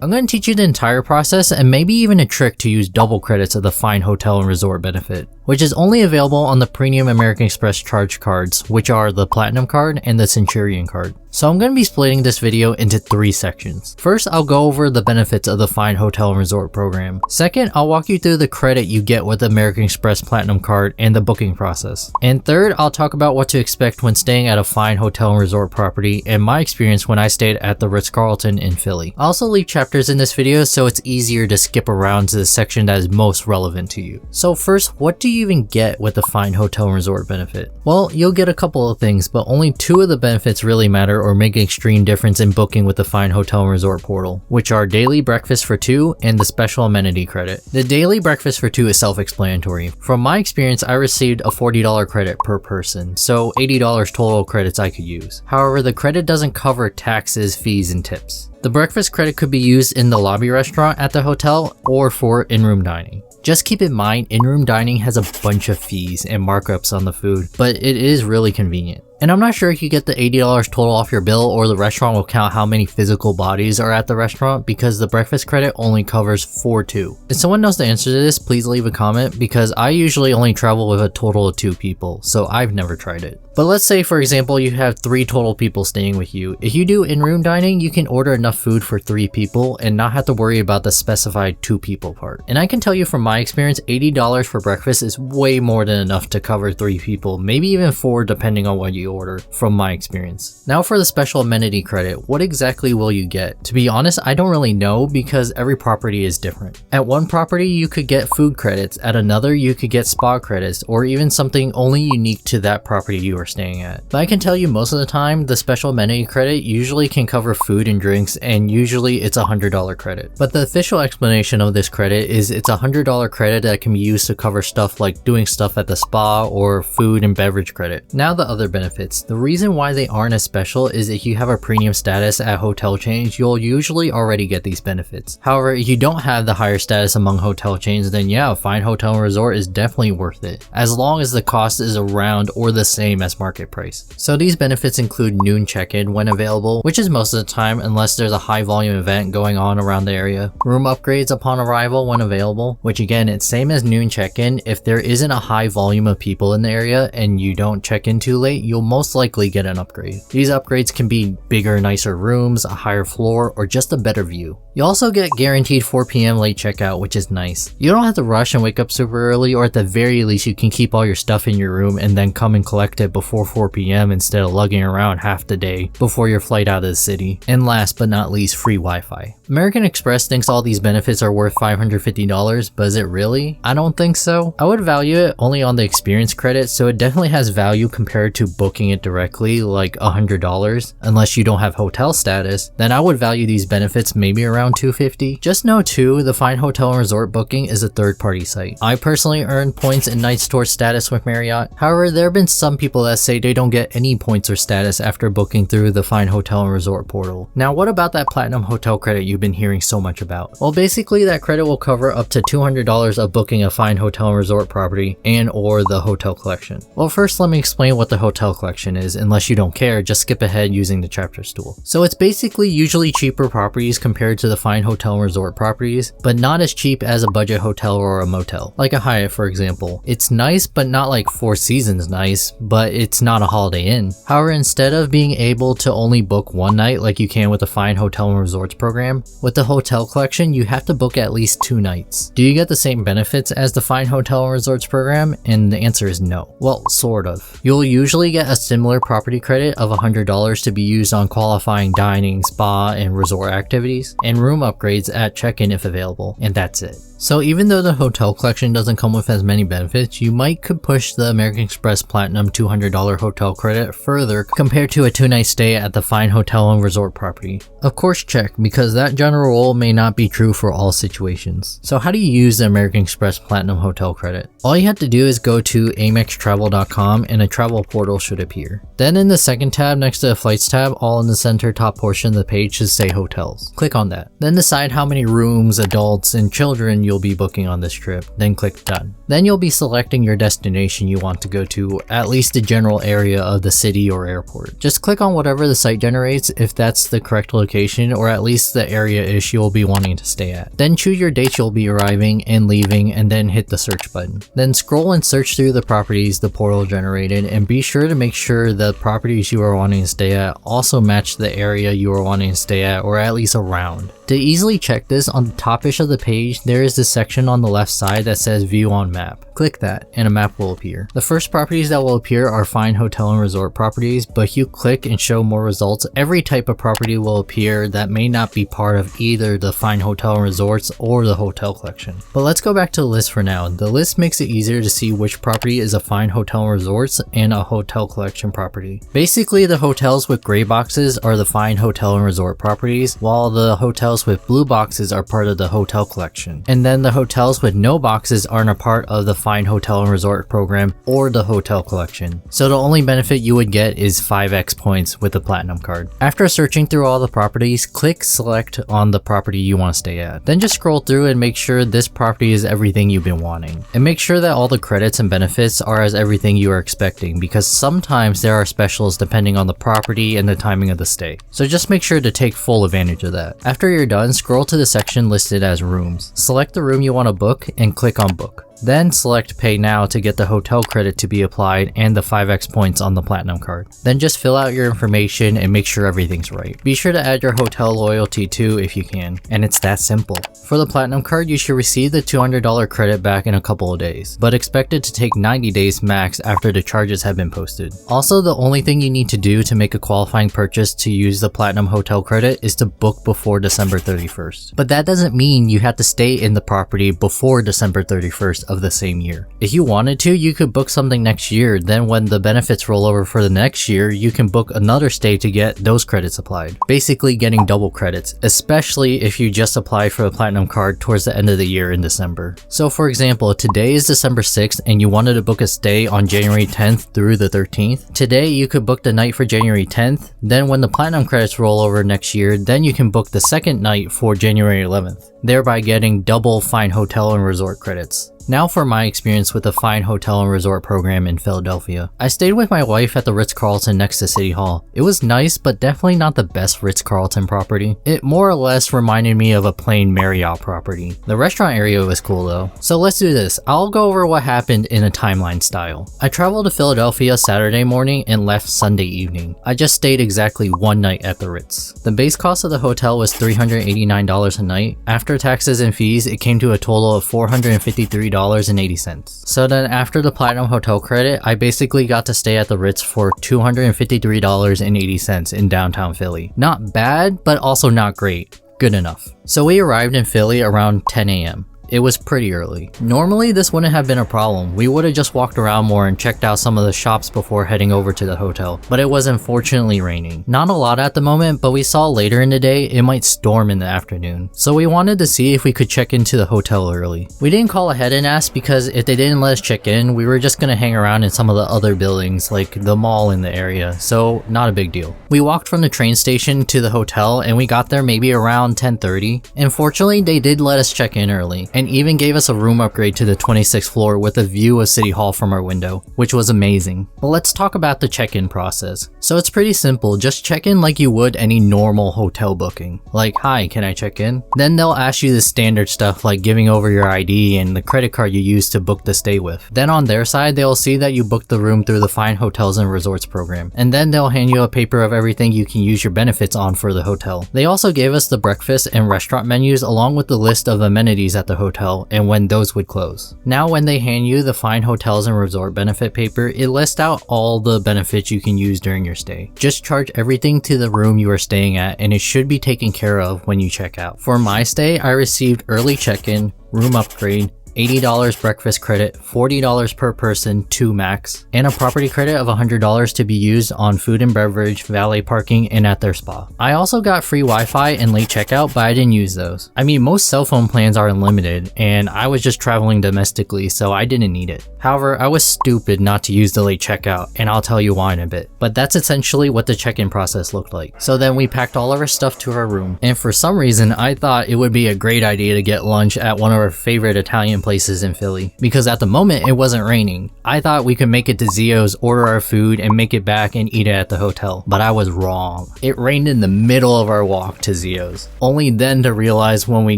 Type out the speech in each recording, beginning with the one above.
I'm going to teach you the entire process and maybe even a trick to use double credits of the Fine Hotel and Resort benefit, which is only available on the premium American Express charge cards, which are the Platinum card and the Centurion card. So I'm going to be splitting this video into 3 sections. First, I'll go over the benefits of the Fine Hotel and Resort program. Second, I'll walk you through the credit you get with the American Express Platinum card and the booking process. And third, I'll talk about what to expect when staying at a Fine Hotel and Resort property and my experience when I stayed at the Ritz Carlton in Philly. I'll also leave chapters in this video so it's easier to skip around to the section that is most relevant to you. So first, what do you even get with the Fine Hotel and Resort benefit? Well, you'll get a couple of things, but only 2 of the benefits really matter or make an extreme difference in booking with the Fine Hotel and Resort portal, which are daily breakfast for 2 and the special amenity credit. The daily breakfast for 2 is self-explanatory. From my experience, I received a $40 credit per person, so $80 total credits I could use. However, the credit doesn't cover taxes, fees, and tips. The breakfast credit could be used in the lobby restaurant at the hotel or for in-room dining. Just keep in mind, in-room dining has a bunch of fees and markups on the food, but it is really convenient. And I'm not sure if you get the $80 total off your bill or the restaurant will count how many physical bodies are at the restaurant because the breakfast credit only covers for 2. If someone knows the answer to this, please leave a comment because I usually only travel with a total of 2 people, so I've never tried it. But let's say, for example, you have 3 total people staying with you. If you do in-room dining, you can order enough food for 3 people and not have to worry about the specified 2 people part. And I can tell you from my experience, $80 for breakfast is way more than enough to cover 3 people, maybe even 4 depending on what you order, from my experience. Now for the special amenity credit, what exactly will you get? To be honest, I don't really know because every property is different. At one property, you could get food credits, at another you could get spa credits, or even something only unique to that property you are staying at. But I can tell you most of the time, the special amenity credit usually can cover food and drinks, and usually it's a $100 credit. But the official explanation of this credit is it's a $100 credit that can be used to cover stuff like doing stuff at the spa or food and beverage credit. Now the other benefits. The reason why they aren't as special is if you have a premium status at hotel chains, you'll usually already get these benefits. However, if you don't have the higher status among hotel chains, then yeah, a Fine Hotel and Resort is definitely worth it, as long as the cost is around or the same as market price. So these benefits include noon check-in when available, which is most of the time unless there's a high volume event going on around the area. Room upgrades upon arrival when available, which again, it's same as noon check-in. If there isn't a high volume of people in the area and you don't check in too late, you'll most likely get an upgrade. These upgrades can be bigger, nicer rooms, a higher floor, or just a better view. You also get guaranteed 4 p.m. late checkout, which is nice. You don't have to rush and wake up super early, or at the very least you can keep all your stuff in your room and then come and collect it before 4 p.m. instead of lugging around half the day before your flight out of the city. And last but not least, free Wi-Fi. American Express thinks all these benefits are worth $550, but is it really? I don't think so. I would value it only on the experience credit, so it definitely has value compared to booking it directly, like $100. Unless you don't have hotel status, then I would value these benefits maybe around $250. Just know too, the Fine Hotel and Resort booking is a third-party site. I personally earned points and nights towards status with Marriott. However, there have been some people that say they don't get any points or status after booking through the Fine Hotel and Resort portal. Now, what about that Platinum Hotel credit you've been hearing so much about? Well, basically that credit will cover up to $200 of booking a Fine Hotel and Resort property and or the hotel collection. Well, first let me explain what the hotel collection is. Unless you don't care, just skip ahead using the chapters tool. So it's basically usually cheaper properties compared to the Fine Hotel and Resort properties, but not as cheap as a budget hotel or a motel. Like a Hyatt, for example. It's nice, but not like Four Seasons nice, but it's not a Holiday Inn. However, instead of being able to only book one night like you can with the Fine Hotel and Resorts program, with the hotel collection, you have to book at least 2 nights. Do you get the same benefits as the Fine Hotel and Resorts program? And the answer is no. Well, sort of. You'll usually get a similar property credit of $100 to be used on qualifying dining, spa, and resort activities, and room upgrades at check-in if available, and that's it. So even though the hotel collection doesn't come with as many benefits, you could push the American Express Platinum $200 hotel credit further compared to a 2-night stay at the Fine Hotel and Resort property. Of course check, because that general rule may not be true for all situations. So how do you use the American Express Platinum hotel credit? All you have to do is go to amextravel.com and a travel portal should appear. Then in the second tab next to the flights tab, all in the center top portion of the page should say hotels. Click on that. Then decide how many rooms, adults, and children you'll be booking on this trip, then click done. Then you'll be selecting your destination you want to go to, at least the general area of the city or airport. Just click on whatever the site generates if that's the correct location, or at least the area area-ish you'll be wanting to stay at. Then choose your dates you'll be arriving and leaving, and then hit the search button. Then scroll and search through the properties the portal generated, and be sure to make sure the properties you are wanting to stay at also match the area you are wanting to stay at, or at least around. To easily check this, on the top-ish of the page, there is this section on the left side that says View on Map. Click that, and a map will appear. The first properties that will appear are fine hotel and resort properties, but if you click and show more results, every type of property will appear that may not be part of either the fine hotel and resorts or the hotel collection. But let's go back to the list for now. The list makes it easier to see which property is a fine hotel and resorts and a hotel collection property. Basically, the hotels with gray boxes are the fine hotel and resort properties, while the hotels with blue boxes are part of the hotel collection. And then the hotels with no boxes aren't a part of the fine hotel and resort program or the hotel collection. So the only benefit you would get is 5x points with the platinum card. After searching through all the properties, click select on the property you want to stay at. Then just scroll through and make sure this property is everything you've been wanting. And make sure that all the credits and benefits are as everything you are expecting, because sometimes there are specials depending on the property and the timing of the stay. So just make sure to take full advantage of that. After you're done, scroll to the section listed as rooms. Select the room you want to book and click on book. Then select Pay Now to get the hotel credit to be applied and the 5x points on the platinum card. Then just fill out your information and make sure everything's right. Be sure to add your hotel loyalty too if you can, and it's that simple. For the platinum card, you should receive the $200 credit back in a couple of days, but expect it to take 90 days max after the charges have been posted. Also, the only thing you need to do to make a qualifying purchase to use the platinum hotel credit is to book before December 31st. But that doesn't mean you have to stay in the property before December 31st of the same year. If you wanted to, you could book something next year, then when the benefits roll over for the next year, you can book another stay to get those credits applied. Basically getting double credits, especially if you just apply for the platinum card towards the end of the year in December. So for example, today is December 6th and you wanted to book a stay on January 10th through the 13th. Today you could book the night for January 10th, then when the platinum credits roll over next year, then you can book the second night for January 11th, thereby getting double fine hotel and resort credits. Now for my experience with the fine hotel and resort program in Philadelphia. I stayed with my wife at the Ritz Carlton next to City Hall. It was nice, but definitely not the best Ritz Carlton property. It more or less reminded me of a plain Marriott property. The restaurant area was cool though. So let's do this. I'll go over what happened in a timeline style. I traveled to Philadelphia Saturday morning and left Sunday evening. I just stayed exactly one night at the Ritz. The base cost of the hotel was$389 a night. After taxes and fees, it came to a total of $453.80. So then after the platinum hotel credit, I basically got to stay at the Ritz for $253.80 in downtown Philly. Not bad, but also not great. Good enough. So we arrived in Philly around 10 a.m. It was pretty early. Normally this wouldn't have been a problem. We would have just walked around more and checked out some of the shops before heading over to the hotel, but it was unfortunately raining. Not a lot at the moment, but we saw later in the day it might storm in the afternoon. So we wanted to see if we could check into the hotel early. We didn't call ahead and ask because if they didn't let us check in, we were just gonna hang around in some of the other buildings like the mall in the area, so not a big deal. We walked from the train station to the hotel and we got there maybe around 10:30. And fortunately they did let us check in early, and even gave us a room upgrade to the 26th floor with a view of City Hall from our window, which was amazing. But let's talk about the check-in process. So it's pretty simple, just check in like you would any normal hotel booking. Like, hi, can I check in? Then they'll ask you the standard stuff like giving over your ID and the credit card you used to book the stay with. Then on their side, they'll see that you booked the room through the Fine Hotels and Resorts program. And then they'll hand you a paper of everything you can use your benefits on for the hotel. They also gave us the breakfast and restaurant menus along with the list of amenities at the hotel and when those would close. Now when they hand you the Fine Hotels and Resort benefit paper, it lists out all the benefits you can use during your stay. Just charge everything to the room you are staying at and it should be taken care of when you check out. For my stay, I received early check-in, room upgrade, $80 breakfast credit, $40 per person, 2 max, and a property credit of $100 to be used on food and beverage, valet parking, and at their spa. I also got free Wi-Fi and late checkout, but I didn't use those. I mean, most cell phone plans are unlimited, and I was just traveling domestically, so I didn't need it. However, I was stupid not to use the late checkout, and I'll tell you why in a bit. But that's essentially what the check-in process looked like. So then we packed all of our stuff to our room, and for some reason, I thought it would be a great idea to get lunch at one of our favorite Italian places places in Philly, because at the moment it wasn't raining. I thought we could make it to Zio's, order our food, and make it back and eat it at the hotel, but I was wrong. It rained in the middle of our walk to Zio's. Only then to realize when we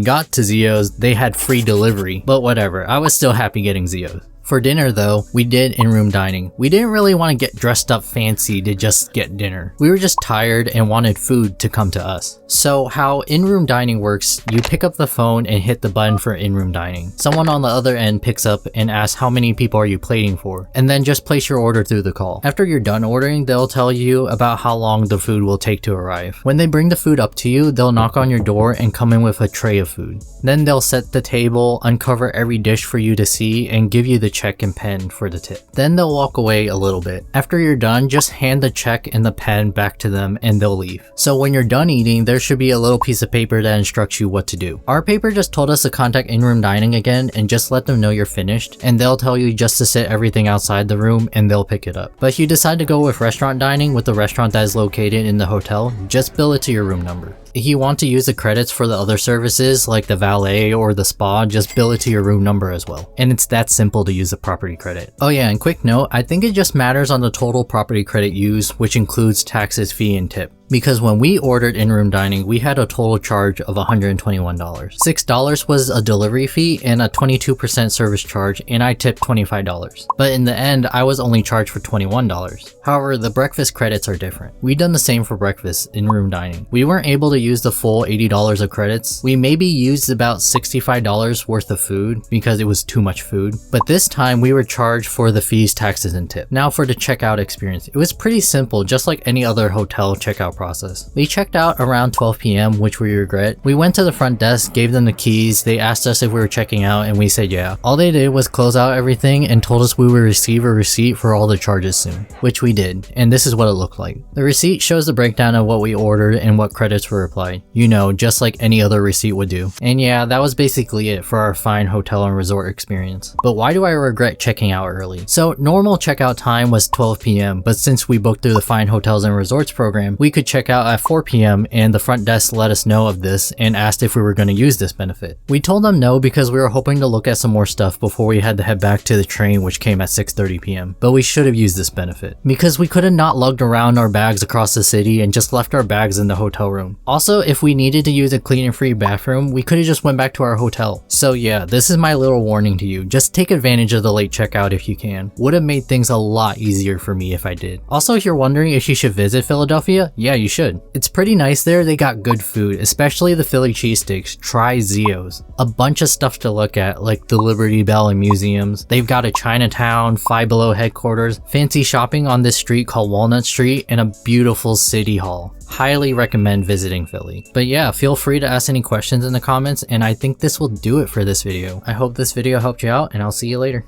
got to Zio's, they had free delivery, but whatever, I was still happy getting Zio's. For dinner though, we did in-room dining. We didn't really want to get dressed up fancy to just get dinner. We were just tired and wanted food to come to us. So how in-room dining works, you pick up the phone and hit the button for in-room dining. Someone on the other end picks up and asks how many people are you plating for, and then just place your order through the call. After you're done ordering, they'll tell you about how long the food will take to arrive. When they bring the food up to you, they'll knock on your door and come in with a tray of food. Then they'll set the table, uncover every dish for you to see, and give you the check and pen for the tip. Then they'll walk away a little bit. After you're done, just hand the check and the pen back to them and they'll leave. So when you're done eating, there should be a little piece of paper that instructs you what to do. Our paper just told us to contact in-room dining again and just let them know you're finished, and they'll tell you just to set everything outside the room and they'll pick it up. But if you decide to go with restaurant dining with the restaurant that is located in the hotel, just bill it to your room number. If you want to use the credits for the other services like the valet or the spa, just bill it to your room number as well. And it's that simple to use the property credit. Oh yeah, and quick note, I think it just matters on the total property credit used, which includes taxes, fee, and tip. Because when we ordered in-room dining, we had a total charge of $121. $6 was a delivery fee and a 22% service charge, and I tipped $25. But in the end, I was only charged for $21. However, the breakfast credits are different. We done the same for breakfast in-room dining. We weren't able to use the full $80 of credits. We maybe used about $65 worth of food because it was too much food. But this time we were charged for the fees, taxes, and tip. Now for the checkout experience. It was pretty simple, just like any other hotel checkout process. We checked out around 12 p.m, which we regret. We went to the front desk, gave them the keys, they asked us if we were checking out, and we said yeah. All they did was close out everything and told us we would receive a receipt for all the charges soon, which we did, and this is what it looked like. The receipt shows the breakdown of what we ordered and what credits were applied. You know, just like any other receipt would do. And yeah, that was basically it for our fine hotel and resort experience. But why do I regret checking out early? So normal checkout time was 12 p.m, but since we booked through the Fine Hotels and Resorts program, we could check out at 4 p.m, and the front desk let us know of this and asked if we were going to use this benefit. We told them no because we were hoping to look at some more stuff before we had to head back to the train, which came at 6:30 p.m, but we should have used this benefit because we could have not lugged around our bags across the city and just left our bags in the hotel room. Also, if we needed to use a clean and free bathroom, we could have just went back to our hotel. So yeah, this is my little warning to you. Just take advantage of the late checkout if you can. Would have made things a lot easier for me if I did. Also, if you're wondering if you should visit Philadelphia, yeah, you should. It's pretty nice there. They got good food, especially the Philly cheesesteaks. Try Zio's. A bunch of stuff to look at, like the Liberty Bell and museums. They've got a Chinatown, Five Below headquarters, fancy shopping on this street called Walnut Street, and a beautiful city hall. Highly recommend visiting Philly. But yeah, feel free to ask any questions in the comments, and I think this will do it for this video. I hope this video helped you out, and I'll see you later.